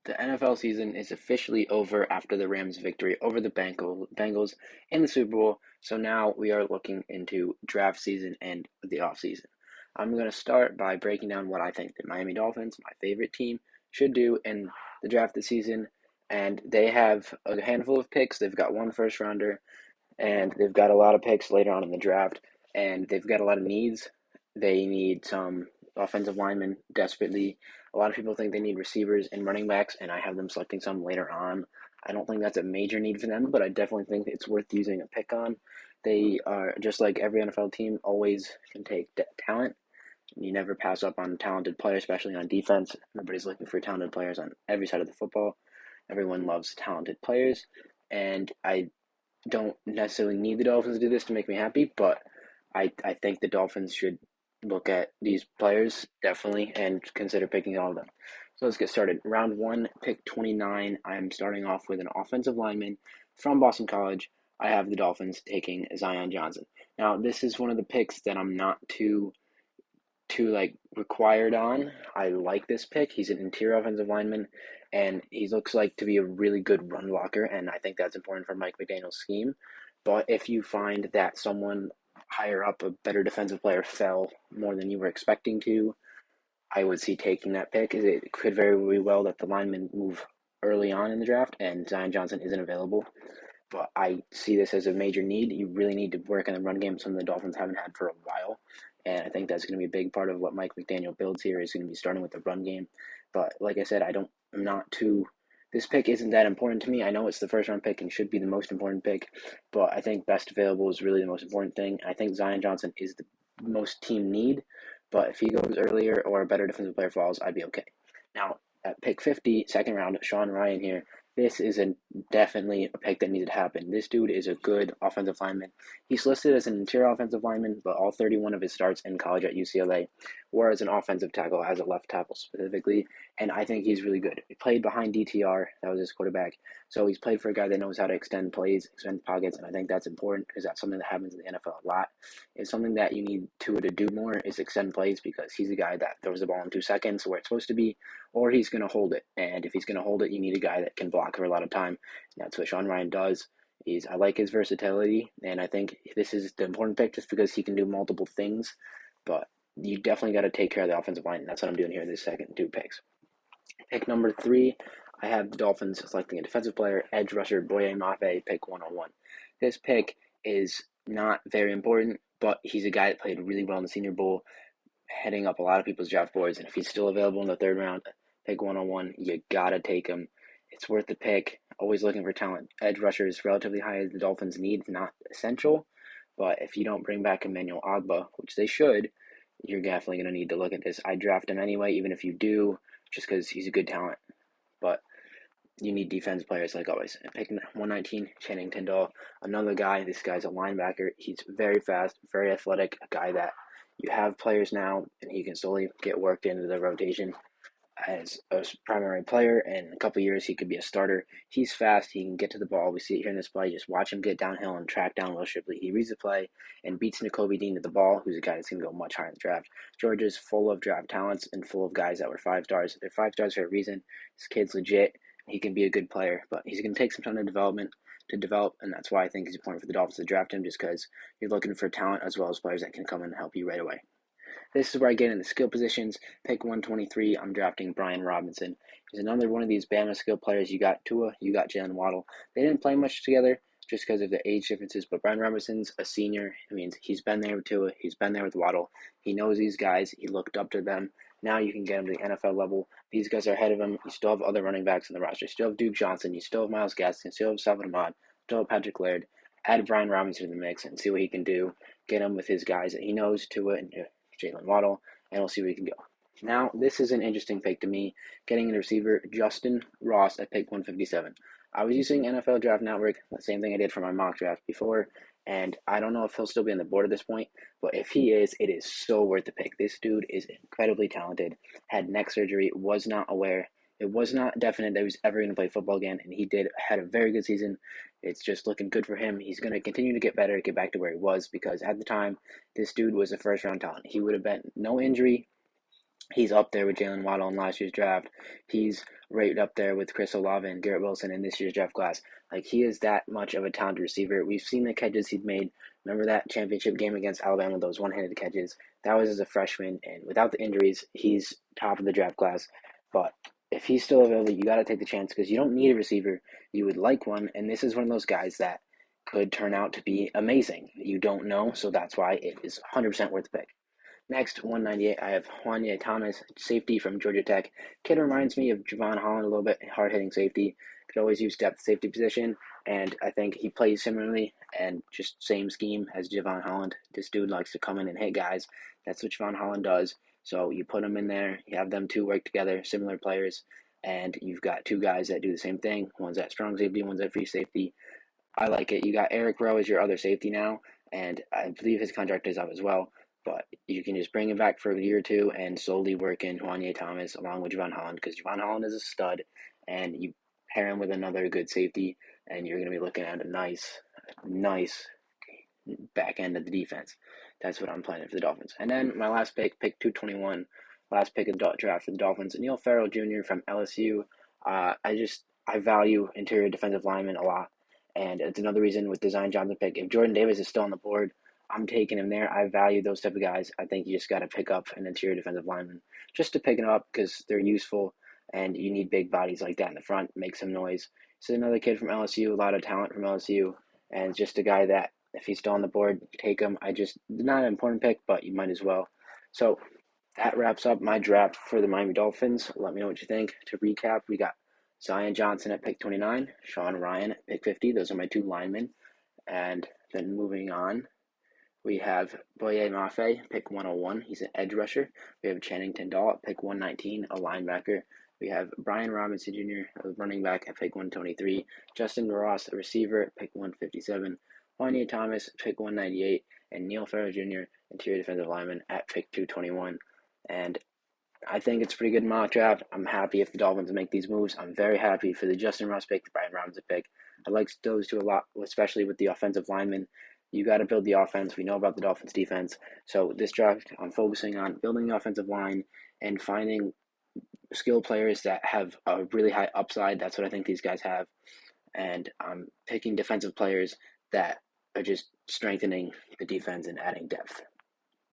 The NFL season is officially over after the Rams' victory over the Bengals in the Super Bowl. So now we are looking into draft season and the offseason. I'm going to start by breaking down what I think the Miami Dolphins, my favorite team, should do in the draft this season. And they have a handful of picks. They've got one first rounder, and they've got a lot of picks later on in the draft, and they've got a lot of needs. They need some offensive linemen desperately. A lot of people think they need receivers and running backs, and I have them selecting some later on. I don't think that's a major need for them, but I definitely think it's worth using a pick on. They are, just like every NFL team, always can take talent. You never pass up on talented players, especially on defense. Everybody's looking for talented players on every side of the football. Everyone loves talented players, and I don't necessarily need the Dolphins to do this to make me happy, but I think the Dolphins should look at these players definitely and consider picking all of them. So let's get started. Round one, pick 29. I'm starting off with an offensive lineman from Boston College. I have the Dolphins taking Zion Johnson. Now, this is one of the picks that I'm not too required on. I like this pick. He's an interior offensive lineman, and he looks like to be a really good run blocker, and I think that's important for Mike McDaniel's scheme. But if you find that someone higher up, a better defensive player, fell more than you were expecting to, I would see taking that pick. It could very well that the linemen move early on in the draft, and Zion Johnson isn't available. But I see this as a major need. You really need to work on the run game, something the Dolphins haven't had for a while. And I think that's going to be a big part of what Mike McDaniel builds here is going to be starting with the run game. But like I said, this pick isn't that important to me. I know it's the first round pick and should be the most important pick, but I think best available is really the most important thing. I think Zion Johnson is the most team need, but if he goes earlier or a better defensive player falls, I'd be okay. Now, at pick 50, second round, Rhyan here. This is definitely a pick that needed to happen. This dude is a good offensive lineman. He's listed as an interior offensive lineman, but all 31 of his starts in college at UCLA were as an offensive tackle, as a left tackle specifically, and I think he's really good. He played behind DTR, that was his quarterback, so he's played for a guy that knows how to extend plays, extend pockets, and I think that's important because that's something that happens in the NFL a lot. It's something that you need to do more is extend plays because he's a guy that throws the ball in 2 seconds where it's supposed to be, or he's going to hold it, and if he's going to hold it, you need a guy that can block for a lot of time. And that's what Rhyan does. I like his versatility, and I think this is the important pick just because he can do multiple things. But you definitely got to take care of the offensive line, and that's what I'm doing here in the second 2 picks. Pick number 3, I have the Dolphins selecting a defensive player, edge rusher Boye Mafe, pick 101. This pick is not very important, but he's a guy that played really well in the Senior Bowl, heading up a lot of people's draft boards, and if he's still available in the 3rd round, pick 101, you gotta take him. It's worth the pick. Always looking for talent. Edge rusher is relatively high as the Dolphins need, not essential. But if you don't bring back Emmanuel Ogbah, which they should, you're definitely going to need to look at this. I draft him anyway, even if you do, just because he's a good talent. But you need defense players like always. And pick 119, Tindall, another guy. This guy's a linebacker. He's very fast, very athletic, a guy that you have players now, and he can slowly get worked into the rotation as a primary player, and in a couple years he could be a starter. He's fast, he can get to the ball. We see it here in this play. Just watch him get downhill and track down Will Shipley. He reads the play and beats Nakobe Dean to the ball, who's a guy that's going to go much higher in the draft. Georgia's full of draft talents and full of guys that were 5 stars. They're 5 stars for a reason. This kid's legit. He can be a good player, but he's going to take some time to develop, and that's why I think it's important for the Dolphins to draft him, just because you're looking for talent as well as players that can come in and help you right away. This is where I get in the skill positions. Pick 123, I'm drafting Brian Robinson. He's another one of these Bama skill players. You got Tua, you got Jalen Waddle. They didn't play much together just because of the age differences, but Brian Robinson's a senior. It means he's been there with Tua, he's been there with Waddle. He knows these guys, he looked up to them. Now you can get him to the NFL level. These guys are ahead of him. You still have other running backs in the roster. You still have Duke Johnson, you still have Myles Gaskin, you still have Salvon Ahmad, still have Patrick Laird. Add Brian Robinson to the mix and see what he can do. Get him with his guys that he knows, Tua and Jalen Waddle, and we'll see where he can go. Now, this is an interesting pick to me, getting a receiver, JUSTYN.ROSS at pick 157. I was using NFL Draft Network, the same thing I did for my mock draft before, and I don't know if he'll still be on the board at this point, but if he is, it is so worth the pick. This dude is incredibly talented, had neck surgery, was not aware. It was not definite that he was ever going to play football again, and he had a very good season. It's just looking good for him. He's going to continue to get better, get back to where he was, because at the time, this dude was a first-round talent. He would have been no injury. He's up there with Jalen Waddle in last year's draft. He's right up there with Chris Olave and Garrett Wilson in this year's draft class. Like, he is that much of a talented receiver. We've seen the catches he's made. Remember that championship game against Alabama, those one-handed catches? That was as a freshman, and without the injuries, he's top of the draft class. But if he's still available, you got to take the chance because you don't need a receiver. You would like one, and this is one of those guys that could turn out to be amazing. You don't know, so that's why it is 100% worth the pick. Next, 198, I have Juanyeh Thomas, safety from Georgia Tech. Kid reminds me of Jevon Holland a little bit, hard-hitting safety. Could always use depth safety position, and I think he plays similarly and just same scheme as Jevon Holland. This dude likes to come in and hit guys. That's what Jevon Holland does. So you put them in there, you have them two work together, similar players, and you've got two guys that do the same thing. One's at strong safety, one's at free safety. I like it. You got Eric Rowe as your other safety now, and I believe his contract is up as well. But you can just bring him back for a year or two and slowly work in Juanyeh Thomas along with Jevon Holland because Jevon Holland is a stud, and you pair him with another good safety, and you're going to be looking at a nice back end of the defense. That's what I'm planning for the Dolphins. And then my last pick 221, last pick of the draft for the Dolphins, Neil Farrell Jr. from LSU. I value interior defensive linemen a lot, and it's another reason with the Zion Johnson pick. If Jordan Davis is still on the board, I'm taking him there. I value those type of guys. I think you just got to pick up an interior defensive lineman just to pick them up because they're useful, and you need big bodies like that in the front, make some noise. This is another kid from LSU, a lot of talent from LSU, and just a guy that if he's still on the board, take him. Not an important pick, but you might as well. So that wraps up my draft for the Miami Dolphins. Let me know what you think. To recap, we got Zion Johnson at pick 29, Sean Rhyan at pick 50. Those are my two linemen. And then moving on, we have Boye Mafe, pick 101. He's an edge rusher. We have Channing Tindall at pick 119, a linebacker. We have Brian Robinson Jr., a running back, at pick 123. JUSTYN.ROSS, a receiver, at pick 157. Juanyeh Thomas, pick 198. And Neil Farrell Jr., interior defensive lineman, at pick 221. And I think it's a pretty good mock draft. I'm happy if the Dolphins make these moves. I'm very happy for the JUSTYN.ROSS pick, the Brian Robinson pick. I like those two a lot, especially with the offensive linemen. You got to build the offense. We know about the Dolphins' defense. So this draft, I'm focusing on building the offensive line and finding skilled players that have a really high upside. That's what I think these guys have. And I'm picking defensive players that are just strengthening the defense and adding depth.